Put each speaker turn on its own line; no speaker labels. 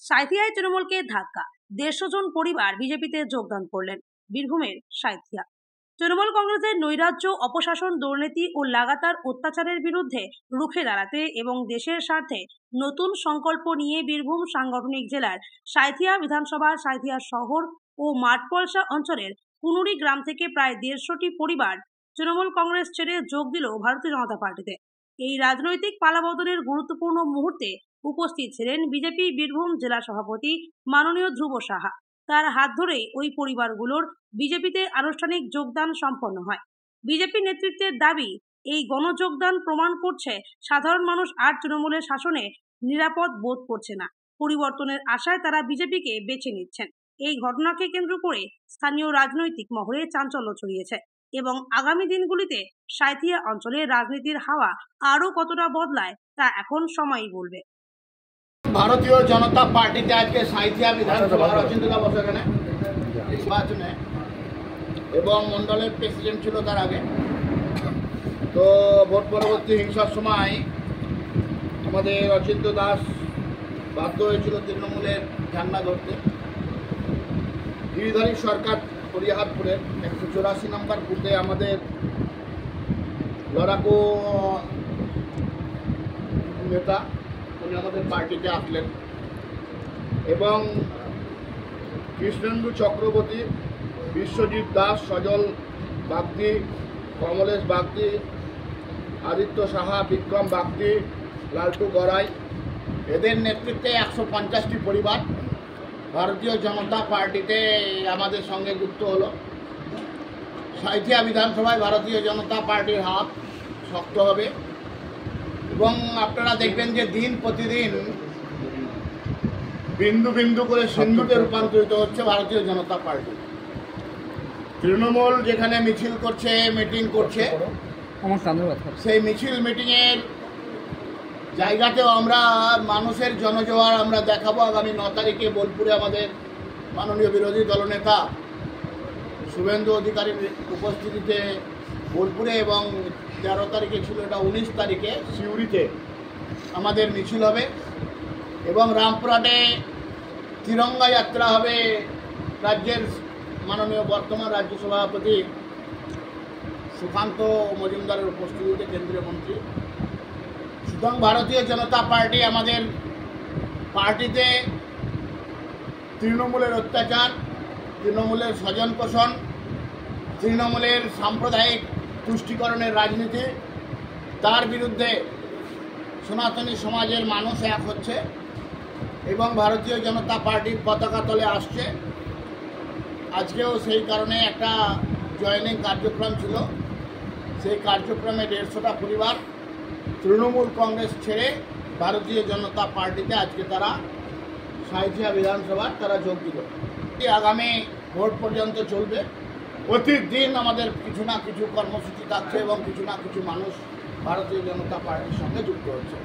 সাঁইথিয়ায় তৃণমূলকে ধাক্কা, 150 জন পরিবার বিজেপিতে যোগদান করলেন। বীরভূমের সাঁইথিয়া। তৃণমূল কংগ্রেসের নৈরাজ্য, অপশাসন, দুর্নীতি ও লাগাতার অত্যাচারের বিরুদ্ধে রুখে দাঁড়াতে এবং দেশের স্বার্থে নতুন সংকল্প নিয়ে বীরভূম সাংগঠনিক জেলার সাঁইথিয়া বিধানসভা, সাঁইথিয়া শহর ও মাঠপলসা অঞ্চলের কুনুরি গ্রাম থেকে প্রায় 150টি পরিবার তৃণমূল কংগ্রেস ছেড়ে যোগ দিল ভারতীয় জনতা পার্টিতে। এই রাজনৈতিক পালাবদলের গুরুত্বপূর্ণ মুহূর্তে উপস্থিত ছিলেন বিজেপি বীরভূম জেলা সভাপতি মাননীয় ধ্রুব সাহা। তার হাত ধরেই ওই পরিবারগুলোর বিজেপিতে আনুষ্ঠানিক যোগদান সম্পন্ন হয়। বিজেপি নেতৃত্বের দাবি, এই গণযোগদান প্রমাণ করছে সাধারণ মানুষ আর তৃণমূলের শাসনে নিরাপদ বোধ করছে না। পরিবর্তনের আশায় তারা বিজেপিকে বেছে নিচ্ছেন। এই ঘটনাকে কেন্দ্র করে স্থানীয় রাজনৈতিক মহলে চাঞ্চল্য ছড়িয়েছে এবং আগামী দিনগুলিতে সাঁইথিয়া অঞ্চলে রাজনীতির হাওয়া আরও কতটা বদলায় তা এখন সময়ই বলবে।
ভারতীয় জনতা পার্টিতে আজকে সাঁইথিয়া বিধানসভা অচিন্তদা বসে এখানে নির্বাচনে এবং মন্ডলের প্রেসিডেন্ট ছিল তার আগে। তো ভোট পরবর্তী হিংসার সময় আমাদের অচিন্ত দাস বাধ্য হয়েছিল তৃণমূলের ঝান্ডা ধরতে। গিরিধারী সরকার হরিহারপুরের 184 নম্বর বুথে আমাদের লড়াকু নেতা উনি আমাদের পার্টিতে আসলেন এবং কৃষ্ণেন্দু চক্রবর্তী, বিশ্বজিৎ দাস, সজল বাগদি, কমলেশ বাগদি, আদিত্য সাহা, বিক্রম বাগদি, লালটু গড়াই, এদের নেতৃত্বে 150টি পরিবার ভারতীয় জনতা পার্টিতে আমাদের সঙ্গে যুক্ত হলো। সাঁইথিয়া বিধানসভায় ভারতীয় জনতা পার্টির হাত শক্ত হবে এবং আপনারা দেখবেন যে দিন প্রতিদিন বিন্দু বিন্দু করে সিন্ধুতে রূপান্তরিত হচ্ছে ভারতীয় জনতা পার্টি। তৃণমূল যেখানে মিছিল করছে, মিটিং করছে, সেই মিছিল মিটিংয়ের জায়গাতেও আমরা মানুষের জনজোয়ার আমরা দেখাবো। আগামী 9 তারিখে বোলপুরে আমাদের মাননীয় বিরোধী দলনেতা শুভেন্দু অধিকারীর উপস্থিতিতে বোলপুরে এবং 13 তারিখে ছিল এটা 19 তারিখে সিউড়িতে আমাদের মিছিল হবে এবং রামপুরহাটে তিরঙ্গা যাত্রা হবে রাজ্যের মাননীয় বর্তমান রাজ্য সভাপতি সুকান্ত মজুমদারের উপস্থিতিতে, কেন্দ্রীয় মন্ত্রী। সুতরাং ভারতীয় জনতা পার্টি আমাদের পার্টিতে তৃণমূলের অত্যাচার, তৃণমূলের স্বজন পোষণ, তৃণমূলের সাম্প্রদায়িক তুষ্টিকরণের রাজনীতি, তার বিরুদ্ধে সনাতনী সমাজের মানুষ এক হচ্ছে এবং ভারতীয় জনতা পার্টির পতাকা তলে আসছে। আজকেও সেই কারণে একটা জয়েনিং কার্যক্রম ছিল। সেই কার্যক্রমে 150টা পরিবার তৃণমূল কংগ্রেস ছেড়ে ভারতীয় জনতা পার্টিতে আজকে তারা সাঁইথিয়া বিধানসভার তারা যোগ দিল। আগামী ভোট পর্যন্ত চলবে। প্রতিদিন আমাদের কিছু না কিছু কর্মসূচি থাকছে এবং কিছু না কিছু মানুষ ভারতীয় জনতা পার্টির সঙ্গে যুক্ত হচ্ছে।